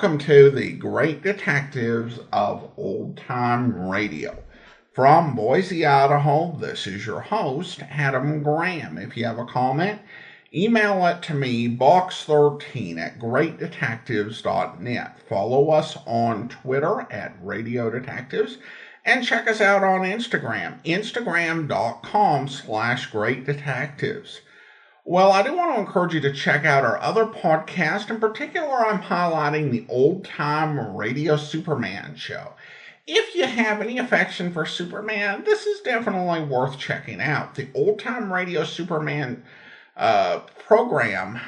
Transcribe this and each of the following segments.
welcome to the Great Detectives of Old Time Radio. From Boise, Idaho, this is your host, Adam Graham. If you have a comment, email it to me, box13@greatdetectives.net. Follow us on Twitter at Radio Detectives, and check us out on Instagram, instagram.com/greatdetectives. Well, I do want to encourage you to check out our other podcast. In particular, I'm highlighting the Old Time Radio Superman show. If you have any affection for Superman, this is definitely worth checking out. The Old Time Radio Superman program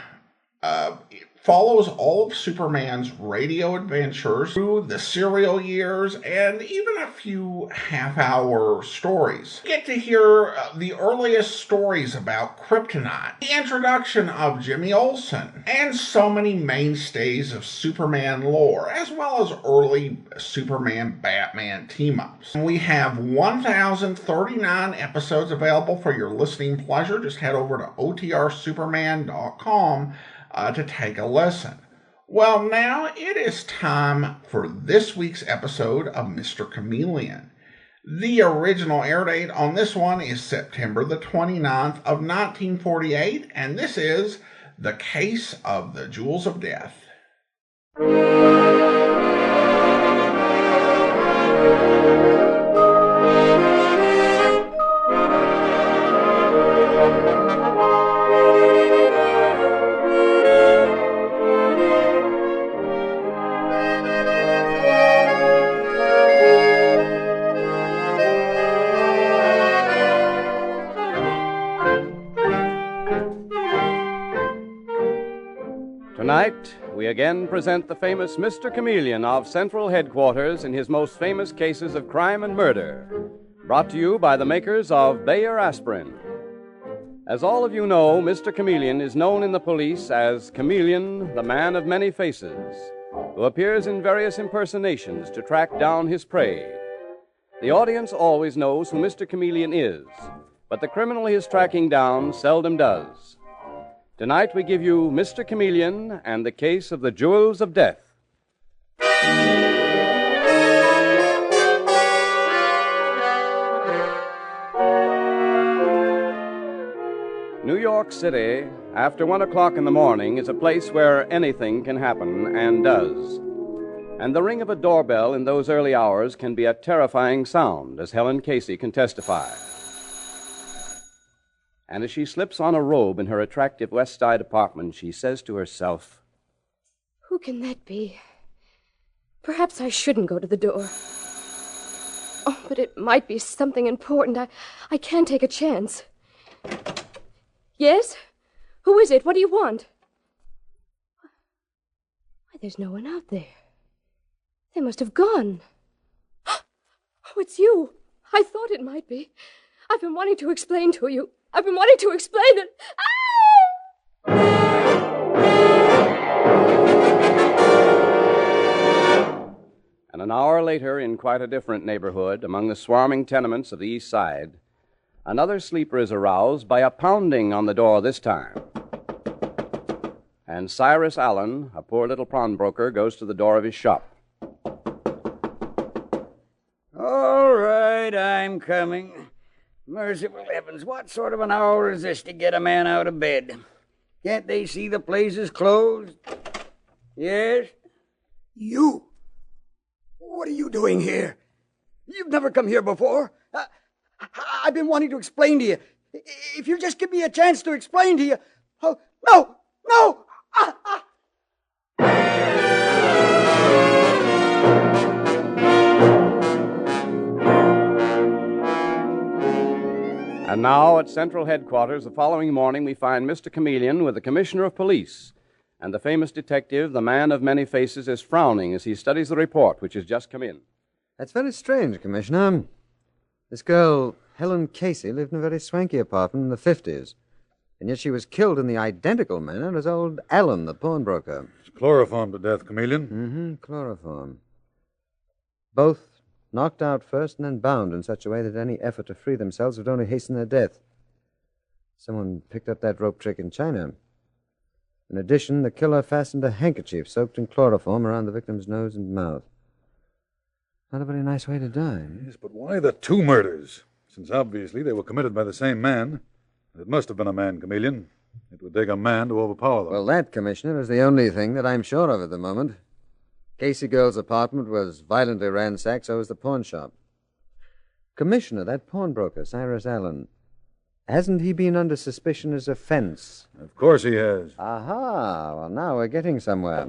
follows all of Superman's radio adventures through the serial years and even a few half-hour stories. You get to hear the earliest stories about kryptonite, the introduction of Jimmy Olsen, and so many mainstays of Superman lore, as well as early Superman-Batman team-ups. We have 1,039 episodes available for your listening pleasure. Just head over to otrsuperman.com to take a listen. Well, now it is time for this week's episode of Mr. Chameleon. The original air date on this one is September the 29th of 1948, and this is The Case of the Jewels of Death. Tonight, we again present the famous Mr. Chameleon of Central Headquarters in his most famous cases of crime and murder, brought to you by the makers of Bayer Aspirin. As all of you know, Mr. Chameleon is known in the police as Chameleon, the man of many faces, who appears in various impersonations to track down his prey. The audience always knows who Mr. Chameleon is, but the criminal he is tracking down seldom does. Tonight we give you Mr. Chameleon and the Case of the Jewels of Death. New York City, after 1 o'clock in the morning, is a place where anything can happen, and does. And the ring of a doorbell in those early hours can be a terrifying sound, as Helen Casey can testify. And as she slips on a robe in her attractive West Side apartment, she says to herself, "Who can that be? Perhaps I shouldn't go to the door. Oh, but it might be something important. I can't take a chance." "Yes? Who is it? What do you want?" Why, there's no one out there. They must have gone. Oh, it's you. I thought it might be. I've been wanting to explain to you. I've been wanting to explain it. Ah! And an hour later, in quite a different neighborhood, among the swarming tenements of the East Side, another sleeper is aroused by a pounding on the door this time. And Cyrus Allen, a poor little pawnbroker, goes to the door of his shop. All right, I'm coming. Merciful heavens, what sort of an hour is this to get a man out of bed? Can't they see the place is closed? Yes? You? What are you doing here? You've never come here before. I've been wanting to explain to you. If you just give me a chance to explain to you. Oh, no! No! And now, at Central Headquarters, the following morning, we find Mr. Chameleon with the Commissioner of Police. And the famous detective, the man of many faces, is frowning as he studies the report which has just come in. That's very strange, Commissioner. This girl, Helen Casey, lived in a very swanky apartment in the 50s. And yet she was killed in the identical manner as old Allen, the pawnbroker. It's chloroform to death, Chameleon. Mm-hmm, chloroform. Both knocked out first and then bound in such a way that any effort to free themselves would only hasten their death. Someone picked up that rope trick in China. In addition, the killer fastened a handkerchief soaked in chloroform around the victim's nose and mouth. Not a very nice way to die. Yes, but why the two murders? Since obviously they were committed by the same man. It must have been a man, Chameleon. It would take a man to overpower them. Well, that, Commissioner, is the only thing that I'm sure of at the moment. Casey Girl's apartment was violently ransacked, so was the pawn shop. Commissioner, that pawnbroker, Cyrus Allen, hasn't he been under suspicion as a fence? Of course he has. Aha! Well, now we're getting somewhere.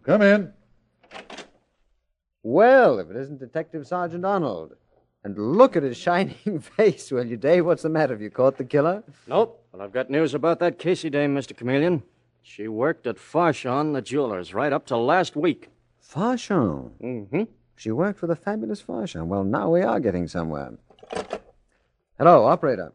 Come in. Well, if it isn't Detective Sergeant Arnold. And look at his shining face, will you, Dave? What's the matter? Have you caught the killer? Nope, but I've got news about that Casey dame, Mr. Chameleon. She worked at Farshon, the jeweler's, right up till last week. Farshon? Mm-hmm. She worked for the fabulous Farshon. Well, now we are getting somewhere. Hello, operator.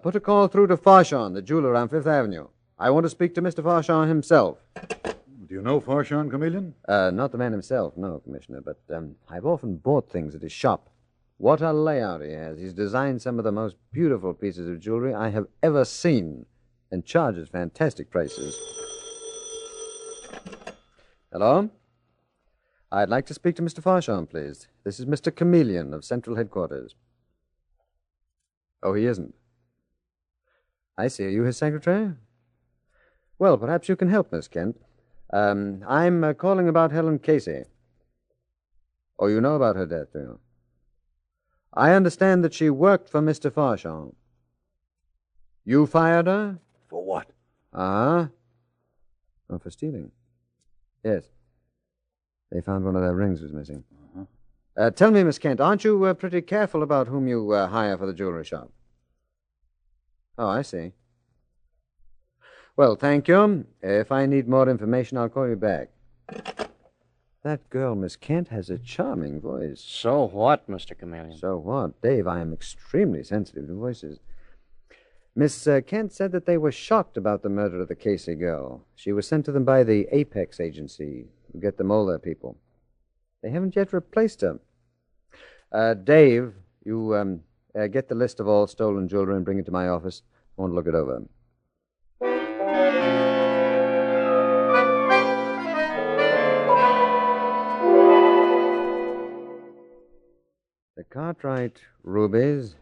Put a call through to Farshon, the jeweler on Fifth Avenue. I want to speak to Mr. Farshon himself. Do you know Farshon, Chameleon? Not the man himself, no, Commissioner, but I've often bought things at his shop. What a layout he has. He's designed some of the most beautiful pieces of jewelry I have ever seen and charges fantastic prices. Hello? I'd like to speak to Mr. Farshon, please. This is Mr. Chameleon of Central Headquarters. Oh, he isn't. I see. Are you his secretary? Well, perhaps you can help, Miss Kent. I'm calling about Helen Casey. Oh, you know about her death, do you? I understand that she worked for Mr. Farshon. You fired her? For what? Uh-huh. Oh, for stealing. Yes. They found one of their rings was missing. Uh-huh. Tell me, Miss Kent, aren't you pretty careful about whom you hire for the jewelry shop? Oh, I see. Well, thank you. If I need more information, I'll call you back. That girl, Miss Kent, has a charming voice. So what, Mr. Chameleon? So what? Dave, I am extremely sensitive to voices. Miss Kent said that they were shocked about the murder of the Casey girl. She was sent to them by the Apex agency to get them all their people. They haven't yet replaced her. Dave, you get the list of all stolen jewelry and bring it to my office. I want to look it over. The Cartwright rubies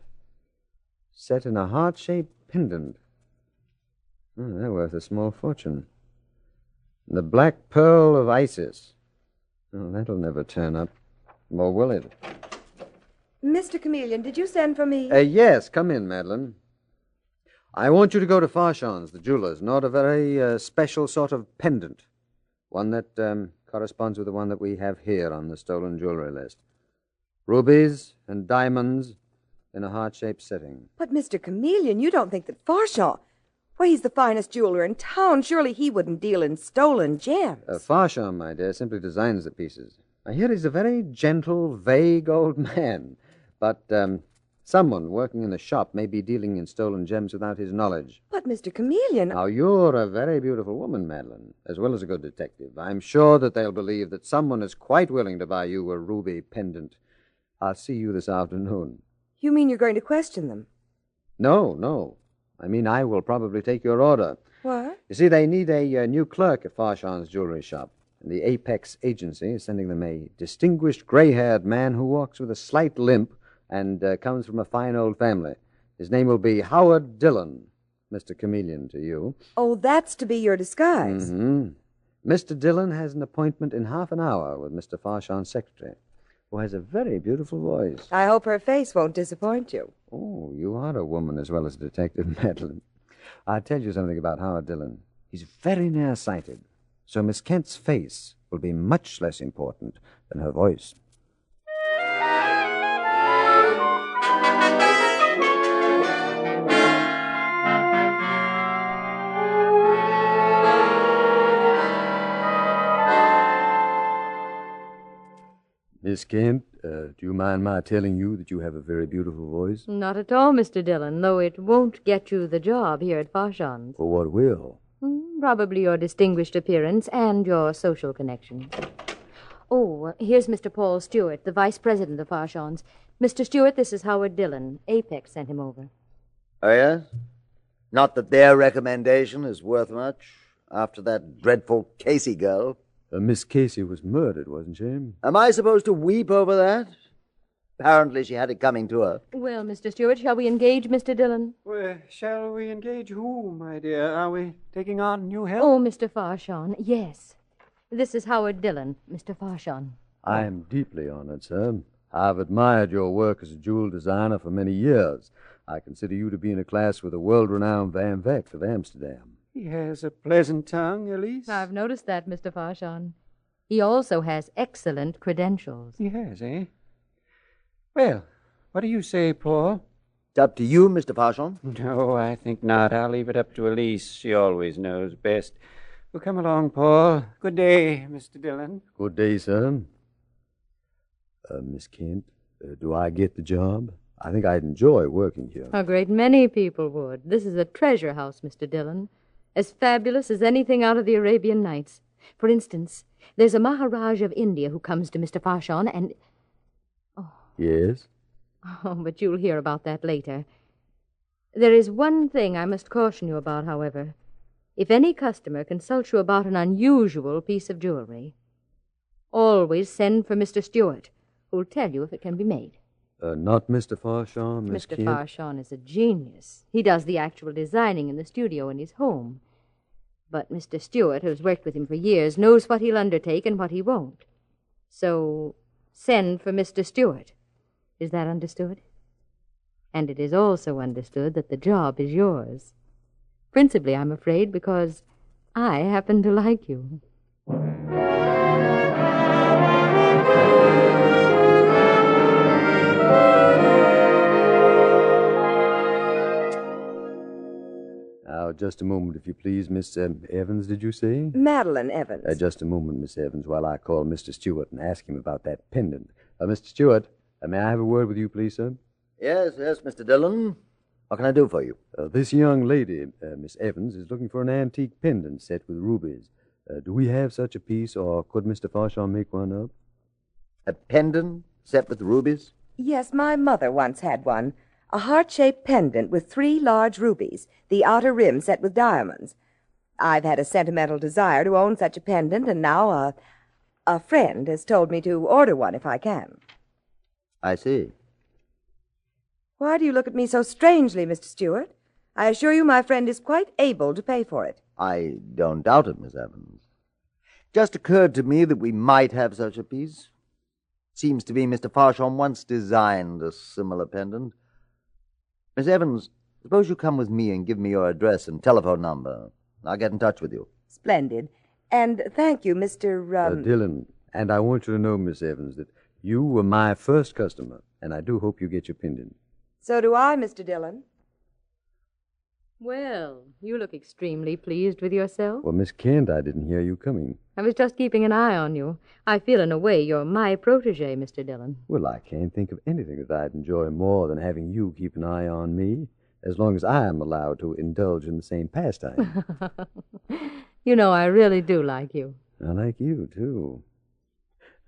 set in a heart-shaped pendant. Oh, they're worth a small fortune. And the black pearl of Isis. Oh, that'll never turn up. Or will it? Mr. Chameleon, did you send for me? Yes, come in, Madeline. I want you to go to Farshon's, the jeweler's, and order a very special sort of pendant. One that corresponds with the one that we have here on the stolen jewelry list. Rubies and diamonds in a heart-shaped setting. But, Mr. Chameleon, you don't think that Farshon... Why, he's the finest jeweler in town. Surely he wouldn't deal in stolen gems. Farshon, my dear, simply designs the pieces. I hear he's a very gentle, vague old man. But someone working in the shop may be dealing in stolen gems without his knowledge. But, Mr. Chameleon... Now, you're a very beautiful woman, Madeline, as well as a good detective. I'm sure that they'll believe that someone is quite willing to buy you a ruby pendant. I'll see you this afternoon. You mean you're going to question them? No. I mean, I will probably take your order. What? You see, they need a new clerk at Farshon's jewelry shop. And the Apex agency is sending them a distinguished gray-haired man who walks with a slight limp and comes from a fine old family. His name will be Howard Dillon, Mr. Chameleon to you. Oh, that's to be your disguise. Mm-hmm. Mr. Dillon has an appointment in half an hour with Mr. Farshon's secretary, who has a very beautiful voice. I hope her face won't disappoint you. Oh, you are a woman as well as a detective, Madeline. I'll tell you something about Howard Dillon. He's very nearsighted, so Miss Kent's face will be much less important than her voice. Miss Kent, do you mind my telling you that you have a very beautiful voice? Not at all, Mr. Dillon, though it won't get you the job here at Farshon's. For what will? Probably your distinguished appearance and your social connections. Oh, here's Mr. Paul Stewart, the vice president of Farshon's. Mr. Stewart, this is Howard Dillon. Apex sent him over. Oh, yes? Not that their recommendation is worth much? after that dreadful Casey girl. Miss Casey was murdered, wasn't she? Am I supposed to weep over that? Apparently she had it coming to her. Well, Mr. Stewart, shall we engage Mr. Dillon? Well, shall we engage who, my dear? Are we taking on new help? Oh, Mr. Farshon, yes. This is Howard Dillon, Mr. Farshon. I am deeply honored, sir. I've admired your work as a jewel designer for many years. I consider you to be in a class with the world-renowned Van Vecht of Amsterdam. He has a pleasant tongue, Elise. I've noticed that, Mr. Farshon. He also has excellent credentials. He has, eh? Well, what do you say, Paul? It's up to you, Mr. Farshon. No, I think not. I'll leave it up to Elise. She always knows best. Well, come along, Paul. Good day, Mr. Dillon. Good day, sir. Miss Kent, do I get the job? I think I'd enjoy working here. A great many people would. This is a treasure house, Mr. Dillon. As fabulous as anything out of the Arabian Nights. For instance, there's a Maharaj of India who comes to Mr. Farshon and... Yes? Oh, but you'll hear about that later. There is one thing I must caution you about, however. If any customer consults you about an unusual piece of jewelry, always send for Mr. Stewart, who'll tell you if it can be made. Not Mr. Farshon, Miss Mr. Kent? Farshon is a genius. He does the actual designing in the studio in his home. But Mr. Stewart, who's worked with him for years, knows what he'll undertake and what he won't. So, send for Mr. Stewart. Is that understood? And it is also understood that the job is yours. Principally, I'm afraid, because I happen to like you. Now, just a moment, if you please, Miss Evans, did you say? Madeline Evans. Just a moment, Miss Evans, while I call Mr. Stewart and ask him about that pendant. Mr. Stewart, may I have a word with you, please, sir? Yes, Mr. Dillon. What can I do for you? This young lady, Miss Evans, is looking for an antique pendant set with rubies. Do we have such a piece, or could Mr. Farshon make one up? A pendant set with rubies? Yes, my mother once had one. A heart-shaped pendant with 3 large rubies, the outer rim set with diamonds. I've had a sentimental desire to own such a pendant, and now a friend has told me to order one if I can. I see. Why do you look at me so strangely, Mr. Stewart? I assure you my friend is quite able to pay for it. I don't doubt it, Miss Evans. Just occurred to me that we might have such a piece. Seems to be Mr. Farshon once designed a similar pendant. Miss Evans, suppose you come with me and give me your address and telephone number. I'll get in touch with you. Splendid. And thank you, Mr. Dillon. And I want you to know, Miss Evans, that you were my first customer, and I do hope you get your pendant. So do I, Mr. Dillon. Well, you look extremely pleased with yourself. Well, Miss Kent, I didn't hear you coming. I was just keeping an eye on you. I feel, in a way, you're my protege, Mr. Dillon. Well, I can't think of anything that I'd enjoy more than having you keep an eye on me, as long as I am allowed to indulge in the same pastime. You know, I really do like you. I like you, too.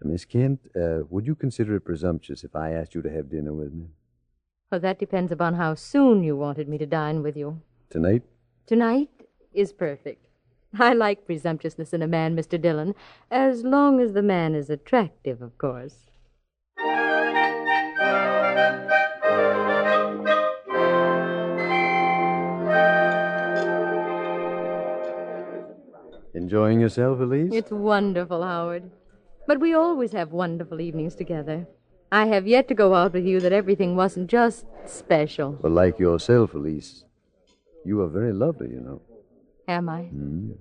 Miss Kent, would you consider it presumptuous if I asked you to have dinner with me? Well, that depends upon how soon you wanted me to dine with you. Tonight? Tonight is perfect. I like presumptuousness in a man, Mr. Dillon, as long as the man is attractive, of course. Enjoying yourself, Elise? It's wonderful, Howard. But we always have wonderful evenings together. I have yet to go out with you that everything wasn't just special. Well, like yourself, Elise. You are very lovely, you know. Am I? Mm.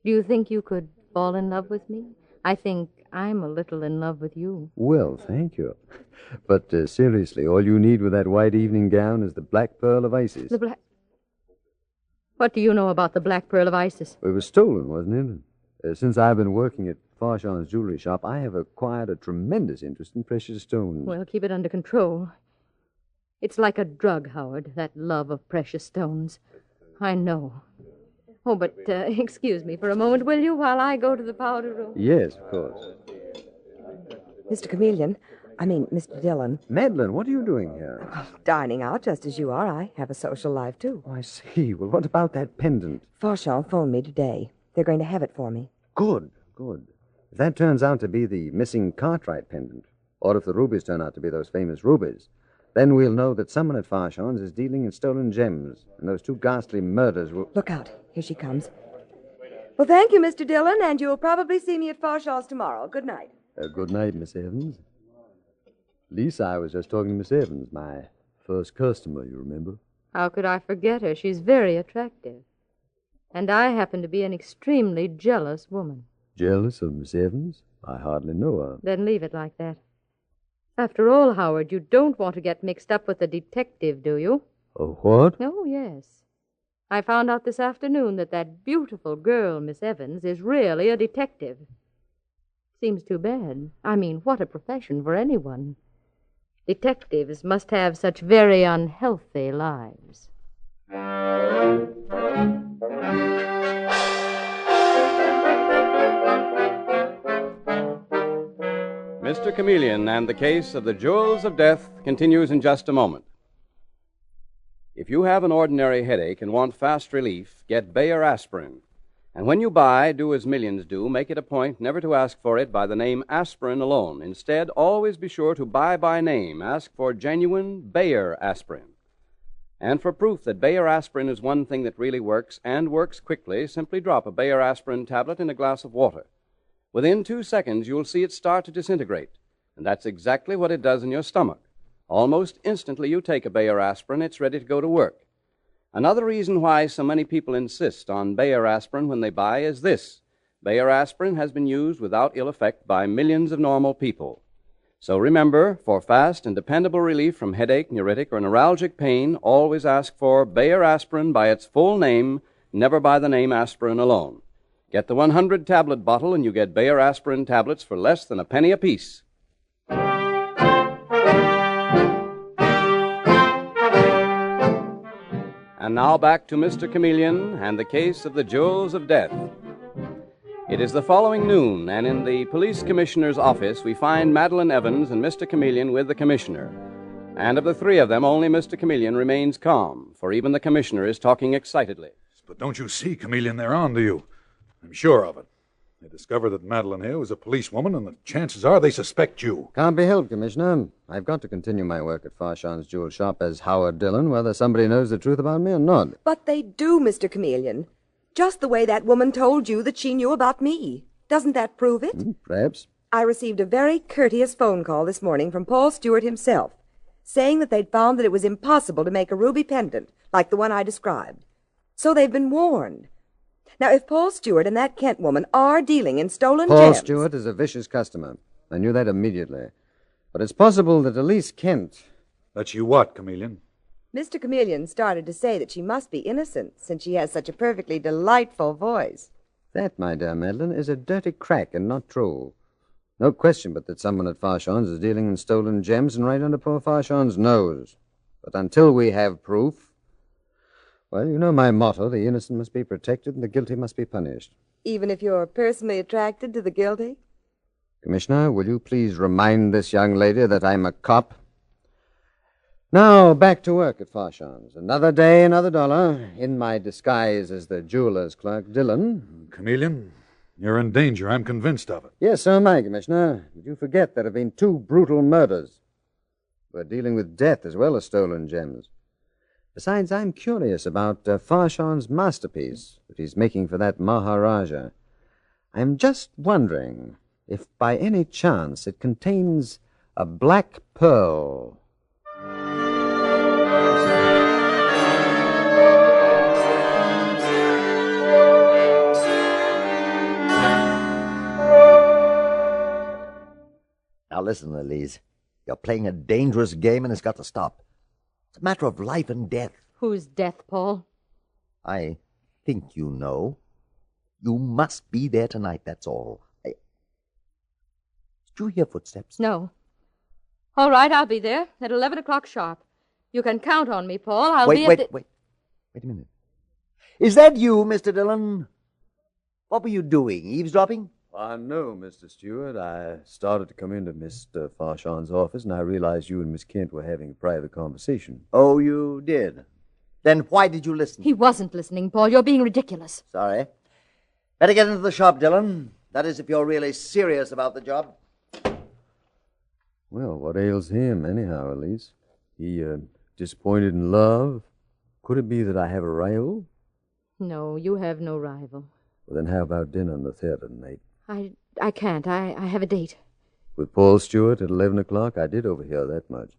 Do you think you could fall in love with me? I think I'm a little in love with you. Well, thank you. But seriously, all you need with that white evening gown is the Black Pearl of Isis. The Black... What do you know about the Black Pearl of Isis? It was stolen, wasn't it? Since I've been working at Farshon's jewelry shop, I have acquired a tremendous interest in precious stones. Well, keep it under control. It's like a drug, Howard, that love of precious stones. I know. Oh, but excuse me for a moment, will you, while I go to the powder room? Yes, of course. Mr. Mr. Dillon. Madeline, what are you doing here? Oh, dining out, just as you are. I have a social life, too. Oh, I see. Well, what about that pendant? Farshon phoned me today. They're going to have it for me. Good, good. If that turns out to be the missing Cartwright pendant, or if the rubies turn out to be those famous rubies, then we'll know that someone at Farshon's is dealing in stolen gems, and those two ghastly murders will... Look out. Here she comes. Well, thank you, Mr. Dillon, and you'll probably see me at Farshaw's tomorrow. Good night. Good night, Miss Evans. Lisa, I was just talking to Miss Evans, my first customer, you remember? How could I forget her? She's very attractive. And I happen to be an extremely jealous woman. Jealous of Miss Evans? I hardly know her. Then leave it like that. After all, Howard, you don't want to get mixed up with a detective, do you? Oh, what? Oh, yes. I found out this afternoon that beautiful girl, Miss Evans, is really a detective. Seems too bad. I mean, what a profession for anyone. Detectives must have such very unhealthy lives. Mr. Chameleon and the case of the Jewels of Death continues in just a moment. If you have an ordinary headache and want fast relief, get Bayer aspirin. And when you buy, do as millions do, make it a point never to ask for it by the name aspirin alone. Instead, always be sure to buy by name. Ask for genuine Bayer aspirin. And for proof that Bayer aspirin is one thing that really works, and works quickly, simply drop a Bayer aspirin tablet in a glass of water. Within 2 seconds, you'll see it start to disintegrate. And that's exactly what it does in your stomach. Almost instantly you take a Bayer aspirin, it's ready to go to work. Another reason why so many people insist on Bayer aspirin when they buy is this. Bayer aspirin has been used without ill effect by millions of normal people. So remember, for fast and dependable relief from headache, neuritic, or neuralgic pain, always ask for Bayer aspirin by its full name, never by the name aspirin alone. Get the 100-tablet bottle and you get Bayer aspirin tablets for less than a penny apiece. And now back to Mr. Chameleon and the case of the Jewels of Death. It is the following noon, and in the police commissioner's office we find Madeline Evans and Mr. Chameleon with the commissioner. And of the three of them, only Mr. Chameleon remains calm, for even the commissioner is talking excitedly. But don't you see, Chameleon, they're on to you. I'm sure of it. They discovered that Madeline here was a policewoman, and the chances are they suspect you. Can't be helped, Commissioner. I've got to continue my work at Farshon's jewel shop as Howard Dillon, whether somebody knows the truth about me or not. But they do, Mr. Chameleon. Just the way that woman told you that she knew about me. Doesn't that prove it? Perhaps. I received a very courteous phone call this morning from Paul Stewart himself, saying that they'd found that it was impossible to make a ruby pendant like the one I described. So they've been warned. Now, if Paul Stewart and that Kent woman are dealing in stolen gems... Paul Stewart is a vicious customer. I knew that immediately. But it's possible that Elise Kent... That's you what, Chameleon? Mr. Chameleon started to say that she must be innocent, since she has such a perfectly delightful voice. That, my dear Madeline, is a dirty crack and not true. No question but that someone at Farshon's is dealing in stolen gems and right under poor Farshon's nose. But until we have proof... Well, you know my motto, the innocent must be protected and the guilty must be punished. Even if you're personally attracted to the guilty? Commissioner, will you please remind this young lady that I'm a cop? Now, back to work at Farshon's. Another day, another dollar. In my disguise as the jeweler's clerk, Dillon. Chameleon, you're in danger. I'm convinced of it. Yes, so am I, Commissioner. But you forget there have been 2 brutal murders. We're dealing with death as well as stolen gems. Besides, I'm curious about Farshon's masterpiece that he's making for that Maharaja. I'm just wondering if by any chance it contains a black pearl. Now listen, Elise. You're playing a dangerous game and it's got to stop. It's a matter of life and death. Whose death, Paul? I think you know. You must be there tonight, that's all. Did you hear footsteps? No. All right, I'll be there at 11 o'clock sharp. You can count on me, Paul. I'll be Wait a minute. Is that you, Mr. Dillon? What were you doing, eavesdropping? No, Mr. Stewart. I started to come into Mr. Farshon's office, and I realized you and Miss Kent were having a private conversation. Oh, you did? Then why did you listen? He wasn't listening, Paul. You're being ridiculous. Sorry. Better get into the shop, Dillon. That is, if you're really serious about the job. Well, what ails him, anyhow, Elise? He, disappointed in love? Could it be that I have a rival? No, you have no rival. Well, then how about dinner in the theater tonight? I can't. I have a date. With Paul Stewart at 11 o'clock? I did overhear that much.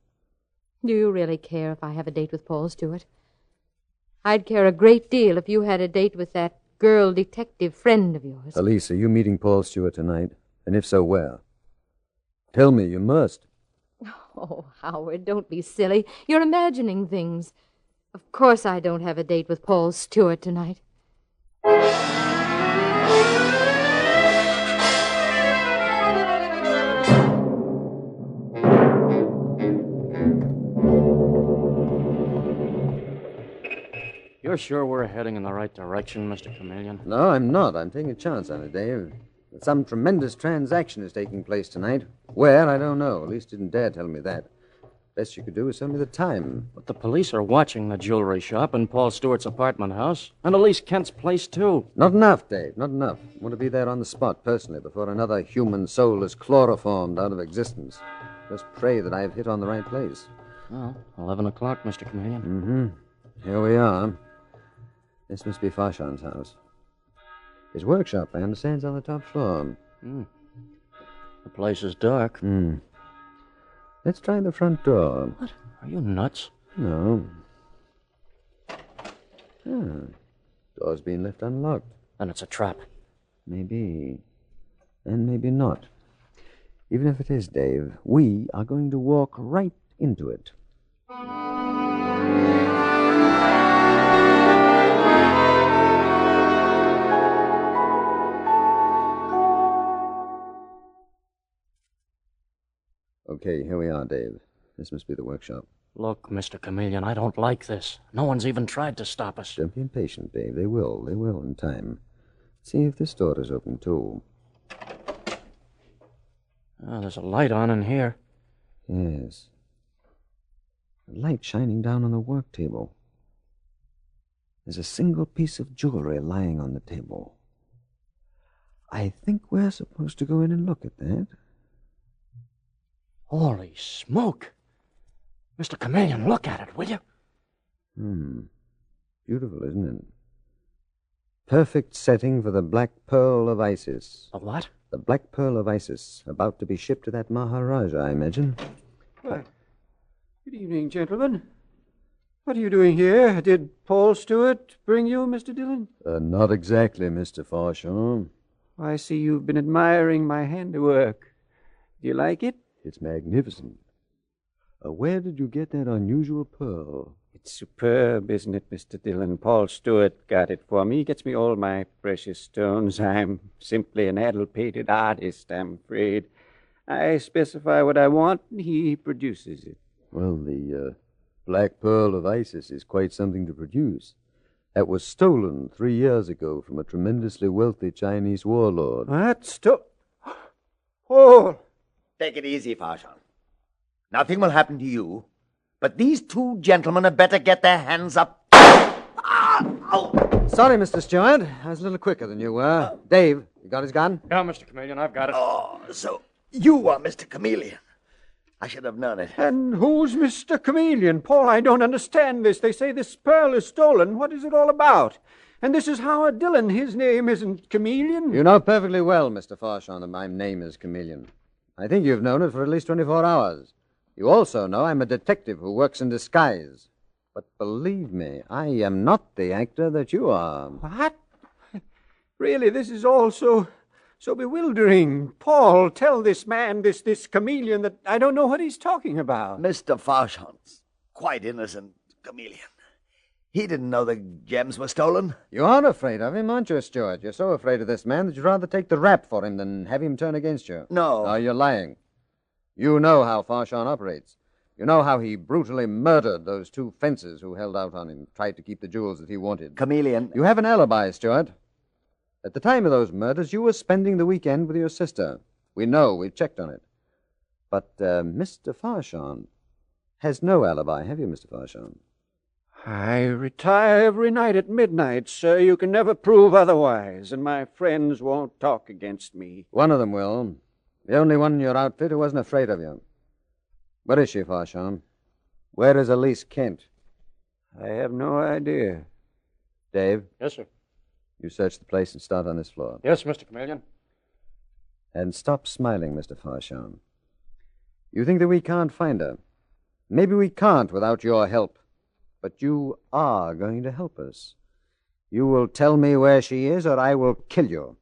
Do you really care if I have a date with Paul Stewart? I'd care a great deal if you had a date with that girl detective friend of yours. Elise, are you meeting Paul Stewart tonight? And if so, where? Tell me, you must. Oh, Howard, don't be silly. You're imagining things. Of course I don't have a date with Paul Stewart tonight. You're sure we're heading in the right direction, Mr. Chameleon? No, I'm not. I'm taking a chance on it, Dave. Some tremendous transaction is taking place tonight. Where, I don't know. At least didn't dare tell me that. Best you could do is tell me the time. But the police are watching the jewelry shop and Paul Stewart's apartment house, and Elise Kent's place, too. Not enough, Dave, not enough. I want to be there on the spot, personally, before another human soul is chloroformed out of existence. Just pray that I have hit on the right place. Well, 11 o'clock, Mr. Chameleon. Mm-hmm. Here we are. This must be Farshon's house. His workshop, I understand, is on the top floor. The place is dark. Let's try the front door. What? Are you nuts? No. Door's been left unlocked. Then it's a trap. Maybe. And maybe not. Even if it is, Dave, we are going to walk right into it. Okay, here we are, Dave. This must be the workshop. Look, Mr. Chameleon, I don't like this. No one's even tried to stop us. Don't be impatient, Dave. They will in time. See if this door is open, too. There's a light on in here. Yes. A light shining down on the work table. There's a single piece of jewelry lying on the table. I think we're supposed to go in and look at that. Holy smoke! Mr. Chameleon, look at it, will you? Beautiful, isn't it? Perfect setting for the Black Pearl of Isis. A what? The Black Pearl of Isis, about to be shipped to that Maharaja, I imagine. Why, good evening, gentlemen. What are you doing here? Did Paul Stewart bring you, Mr. Dillon? Not exactly, Mr. Farshon. I see you've been admiring my handiwork. Do you like it? It's magnificent. Where did you get that unusual pearl? It's superb, isn't it, Mr. Dillon? Paul Stewart got it for me. He gets me all my precious stones. I'm simply an addle-pated artist, I'm afraid. I specify what I want, and he produces it. Well, the Black Pearl of Isis is quite something to produce. That was stolen 3 years ago from a tremendously wealthy Chinese warlord. What? Paul! Take it easy, Farshon. Nothing will happen to you, but these two gentlemen had better get their hands up. Sorry, Mr. Stewart. I was a little quicker than you were. Dave, you got his gun? Yeah, Mr. Chameleon, I've got it. Oh, so you are Mr. Chameleon. I should have known it. And who's Mr. Chameleon? Paul, I don't understand this. They say this pearl is stolen. What is it all about? And this is Howard Dillon. His name isn't Chameleon. You know perfectly well, Mr. Farshon, that my name is Chameleon. I think you've known it for at least 24 hours. You also know I'm a detective who works in disguise. But believe me, I am not the actor that you are. What? Really, this is all so bewildering. Paul, tell this man, this Chameleon, that I don't know what he's talking about. Mr. Farshon's quite innocent, Chameleon. He didn't know the gems were stolen. You are afraid of him, aren't you, Stewart? You're so afraid of this man that you'd rather take the rap for him than have him turn against you. No. No, you're lying. You know how Farshon operates. You know how he brutally murdered those two fencers who held out on him, tried to keep the jewels that he wanted. Chameleon. You have an alibi, Stewart. At the time of those murders, you were spending the weekend with your sister. We know. We've checked on it. But Mr. Farshon has no alibi, have you, Mr. Farshon? I retire every night at midnight, sir. You can never prove otherwise, and my friends won't talk against me. One of them will. The only one in your outfit who wasn't afraid of you. Where is she, Farsham? Where is Elise Kent? I have no idea. Dave? Yes, sir. You search the place and start on this floor. Yes, Mr. Chameleon. And stop smiling, Mr. Farsham. You think that we can't find her? Maybe we can't without your help. But you are going to help us. You will tell me where she is, or I will kill you.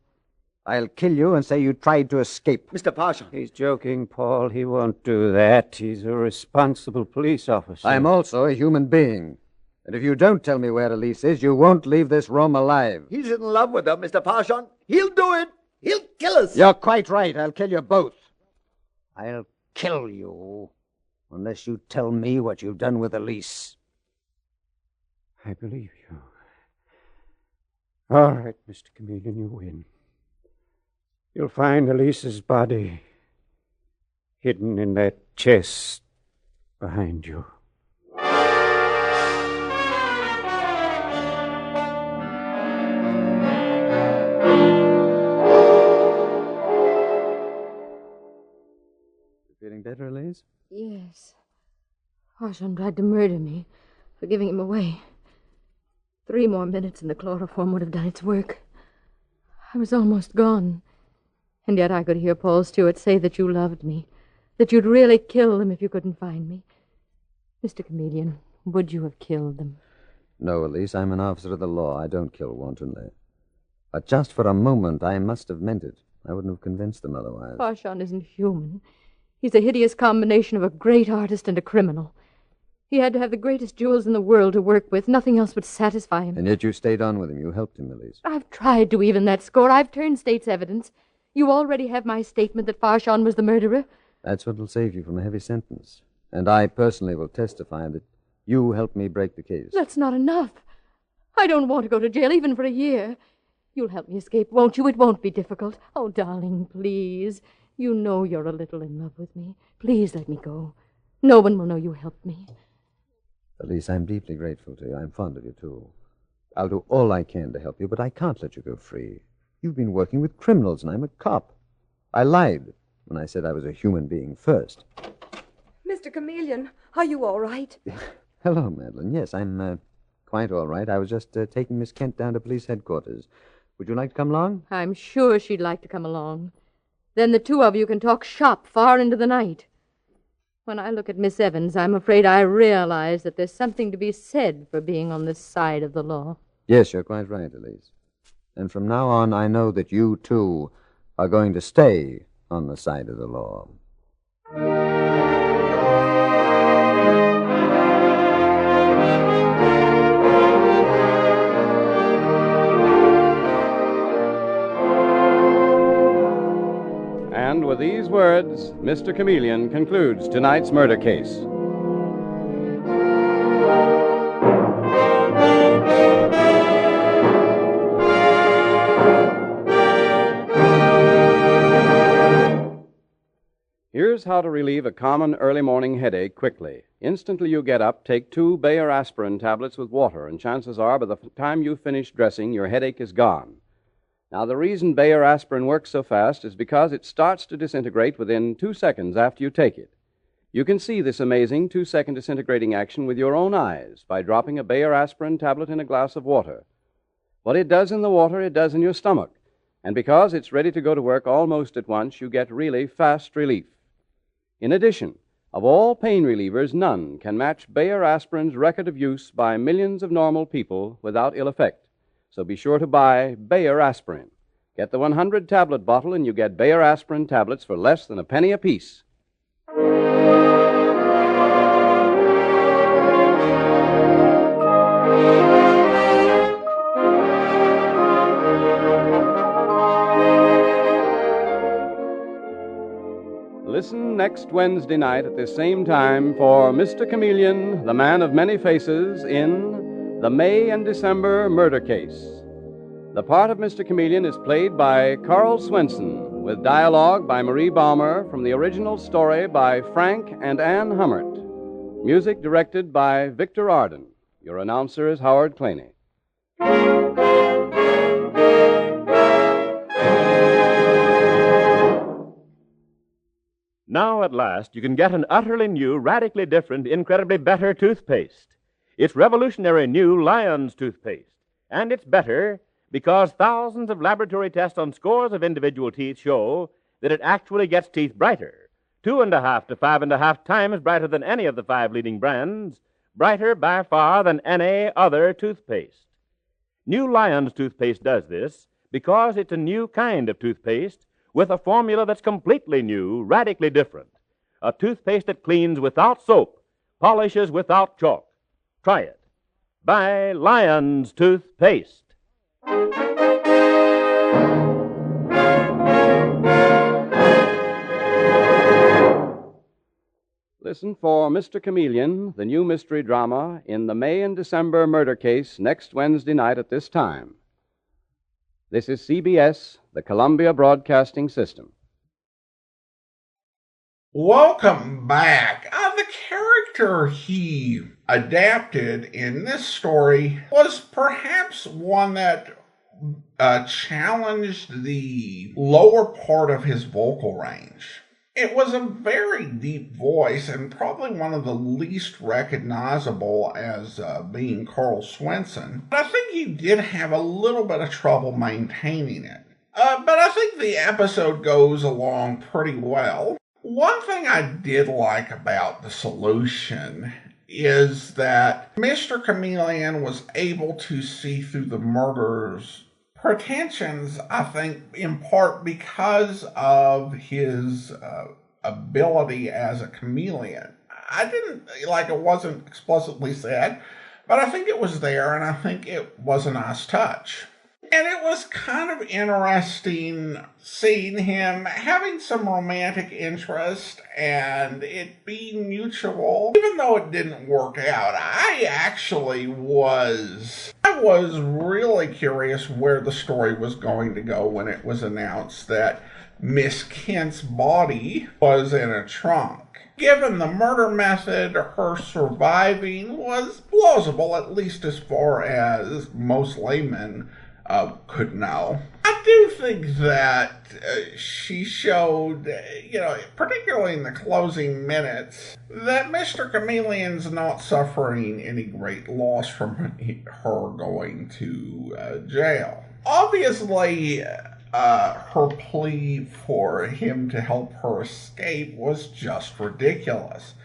I'll kill you and say you tried to escape. Mr. Parsha. He's joking, Paul. He won't do that. He's a responsible police officer. I'm also a human being. And if you don't tell me where Elise is, you won't leave this room alive. He's in love with her, Mr. Parshon. He'll do it. He'll kill us. You're quite right. I'll kill you both. I'll kill you unless you tell me what you've done with Elise. I believe you. All right, Mr. Chameleon, you win. You'll find Elise's body hidden in that chest behind you. You feeling better, Elise? Yes. Farsham tried to murder me for giving him away. 3 more minutes and the chloroform would have done its work. I was almost gone. And yet I could hear Paul Stewart say that you loved me, that you'd really kill them if you couldn't find me. Mr. Chameleon, would you have killed them? No, Elise, I'm an officer of the law. I don't kill wantonly. But just for a moment, I must have meant it. I wouldn't have convinced them otherwise. Farsham isn't human. He's a hideous combination of a great artist and a criminal. He had to have the greatest jewels in the world to work with. Nothing else would satisfy him. And yet you stayed on with him. You helped him, Elise. I've tried to even that score. I've turned state's evidence. You already have my statement that Farsham was the murderer. That's what will save you from a heavy sentence. And I personally will testify that you helped me break the case. That's not enough. I don't want to go to jail even for a year. You'll help me escape, won't you? It won't be difficult. Oh, darling, please. You know you're a little in love with me. Please let me go. No one will know you helped me. Elise, I'm deeply grateful to you. I'm fond of you, too. I'll do all I can to help you, but I can't let you go free. You've been working with criminals, and I'm a cop. I lied when I said I was a human being first. Mr. Chameleon, are you all right? Hello, Madeline. Yes, I'm quite all right. I was just taking Miss Kent down to police headquarters. Would you like to come along? I'm sure she'd like to come along. Then the two of you can talk shop far into the night. When I look at Miss Evans, I'm afraid I realize that there's something to be said for being on this side of the law. Yes, you're quite right, Elise. And from now on, I know that you, too, are going to stay on the side of the law. And with these words, Mr. Chameleon concludes tonight's murder case. Here's how to relieve a common early morning headache quickly. Instantly you get up, take 2 Bayer aspirin tablets with water, and chances are by the time you finish dressing, your headache is gone. Now, the reason Bayer aspirin works so fast is because it starts to disintegrate within 2 seconds after you take it. You can see this amazing 2-second disintegrating action with your own eyes by dropping a Bayer aspirin tablet in a glass of water. What it does in the water, it does in your stomach. And because it's ready to go to work almost at once, you get really fast relief. In addition, of all pain relievers, none can match Bayer aspirin's record of use by millions of normal people without ill effect. So be sure to buy Bayer aspirin. Get the 100-tablet bottle and you get Bayer aspirin tablets for less than a penny apiece. Listen next Wednesday night at this same time for Mr. Chameleon, the man of many faces, in The May and December Murder Case. The part of Mr. Chameleon is played by Carl Swenson, with dialogue by Marie Baumer from the original story by Frank and Ann Hummert. Music directed by Victor Arden. Your announcer is Howard Claney. Now, at last, you can get an utterly new, radically different, incredibly better toothpaste. It's revolutionary new Lion's toothpaste. And it's better because thousands of laboratory tests on scores of individual teeth show that it actually gets teeth brighter. 2.5 to 5.5 times brighter than any of the 5 leading brands. Brighter by far than any other toothpaste. New Lion's toothpaste does this because it's a new kind of toothpaste with a formula that's completely new, radically different. A toothpaste that cleans without soap, polishes without chalk. Try it. Buy Lion's toothpaste. Listen for Mr. Chameleon, the new mystery drama, in the May and December murder case next Wednesday night at this time. This is CBS, the Columbia Broadcasting System. Welcome back. The character he adapted in this story was perhaps one that challenged the lower part of his vocal range. It was a very deep voice and probably one of the least recognizable as being Carl Swinson. But I think he did have a little bit of trouble maintaining it. But I think the episode goes along pretty well. One thing I did like about the solution is that Mr. Chameleon was able to see through the murderer's pretensions, I think, in part because of his ability as a chameleon. I didn't, it wasn't explicitly said, but I think it was there, and I think it was a nice touch. And it was kind of interesting seeing him having some romantic interest and it being mutual. Even though it didn't work out, I was really curious where the story was going to go when it was announced that Miss Kent's body was in a trunk. Given the murder method, her surviving was plausible, at least as far as most laymen could know. I do think that she showed, particularly in the closing minutes, that Mr. Chameleon's not suffering any great loss from her going to jail. Obviously, her plea for him to help her escape was just ridiculous.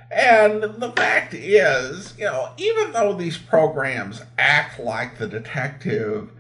And the fact is, even though these programs act like the detective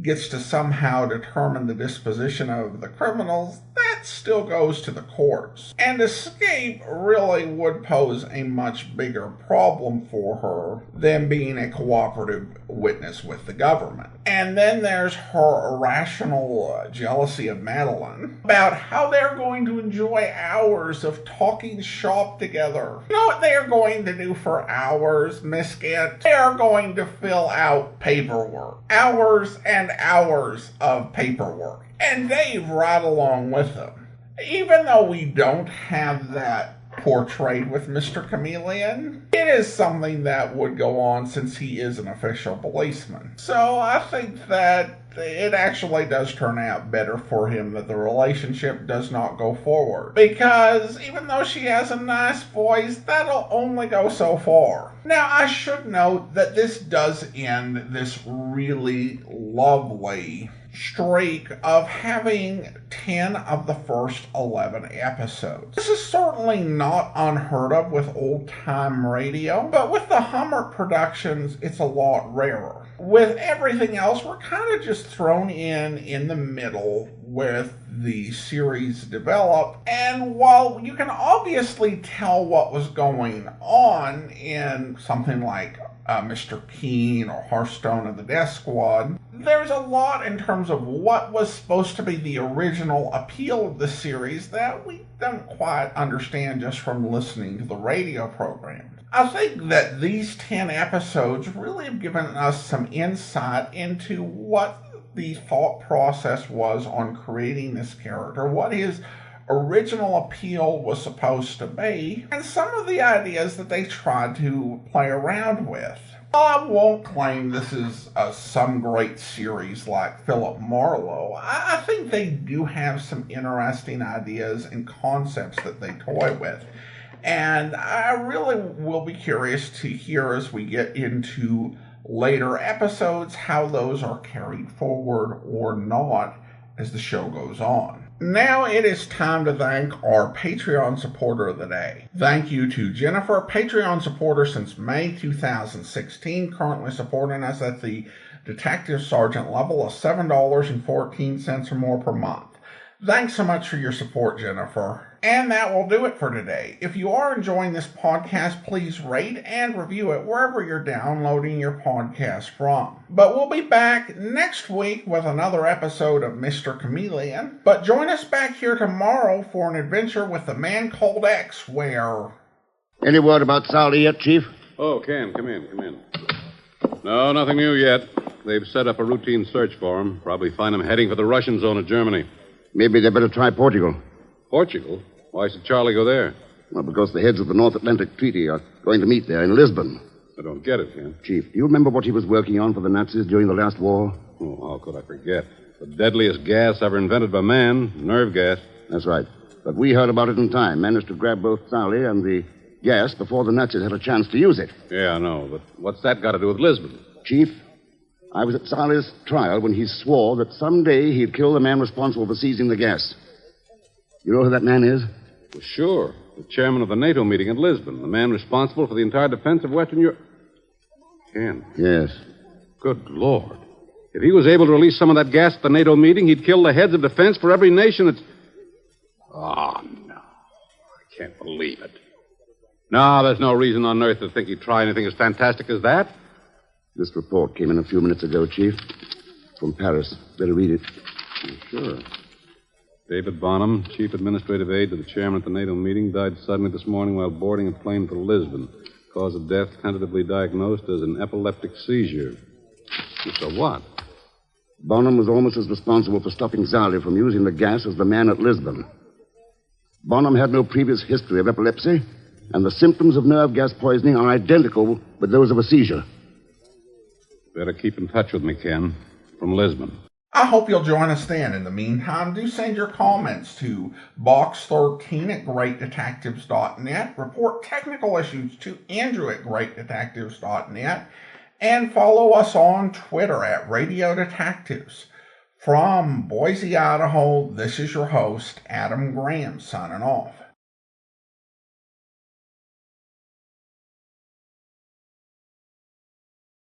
gets to somehow determine the disposition of the criminals, that still goes to the courts. And escape really would pose a much bigger problem for her than being a cooperative witness with the government. And then there's her irrational jealousy of Madeline about how they're going to enjoy hours of talking shop together. You know what they are going to do for hours, Miss Kent? They are going to fill out paperwork. Hours and hours of paperwork. And Dave right along with them. Even though we don't have that portrayed with Mr. Chameleon, it is something that would go on since he is an official policeman. So I think that it actually does turn out better for him that the relationship does not go forward. Because even though she has a nice voice, that'll only go so far. Now, I should note that this does end this really lovely streak of having 10 of the first 11 episodes. This is certainly not unheard of with old-time radio, but with the Hummer productions, it's a lot rarer. With everything else, we're kind of just thrown in the middle with the series develop, and while you can obviously tell what was going on in something like Mr. Keene or Hearthstone of the Death Squad, there's a lot in terms of what was supposed to be the original appeal of the series that we don't quite understand just from listening to the radio program. I think that these 10 episodes really have given us some insight into what the thought process was on creating this character, what his original appeal was supposed to be, and some of the ideas that they tried to play around with. I won't claim this is some great series like Philip Marlowe. I think they do have some interesting ideas and concepts that they toy with. And I really will be curious to hear as we get into later episodes how those are carried forward or not as the show goes on. Now it is time to thank our Patreon supporter of the day. Thank you to Jennifer, Patreon supporter since May 2016, currently supporting us at the Detective Sergeant level of $7.14 or more per month. Thanks so much for your support, Jennifer. And that will do it for today. If you are enjoying this podcast, please rate and review it wherever you're downloading your podcast from. But we'll be back next week with another episode of Mr. Chameleon. But join us back here tomorrow for an adventure with the Man Called X, where... Any word about Saudi yet, Chief? Oh, Ken, come in. No, nothing new yet. They've set up a routine search for him. Probably find him heading for the Russian zone of Germany. Maybe they better try Portugal. Portugal? Why should Charlie go there? Well, because the heads of the North Atlantic Treaty are going to meet there in Lisbon. I don't get it, Ken. Chief, do you remember what he was working on for the Nazis during the last war? Oh, how could I forget? The deadliest gas ever invented by man, nerve gas. That's right. But we heard about it in time, managed to grab both Charlie and the gas before the Nazis had a chance to use it. Yeah, I know, but what's that got to do with Lisbon? Chief, I was at Charlie's trial when he swore that someday he'd kill the man responsible for seizing the gas. You know who that man is? Well, sure. The chairman of the NATO meeting in Lisbon. The man responsible for the entire defense of Western Europe. Ken. Yes. Good Lord. If he was able to release some of that gas at the NATO meeting, he'd kill the heads of defense for every nation that's... Oh, no. I can't believe it. No, there's no reason on earth to think he'd try anything as fantastic as that. This report came in a few minutes ago, Chief. From Paris. Better read it. Sure. David Bonham, Chief Administrative Aide to the Chairman at the NATO meeting, died suddenly this morning while boarding a plane for Lisbon. Cause of death tentatively diagnosed as an epileptic seizure. So what? Bonham was almost as responsible for stopping Zali from using the gas as the man at Lisbon. Bonham had no previous history of epilepsy, and the symptoms of nerve gas poisoning are identical with those of a seizure. Better keep in touch with me, Ken, from Lisbon. I hope you'll join us then. In the meantime, do send your comments to box13@greatdetectives.net, report technical issues to Andrew at greatdetectives.net, and follow us on Twitter at Radio Detectives. From Boise, Idaho, this is your host, Adam Graham, signing off.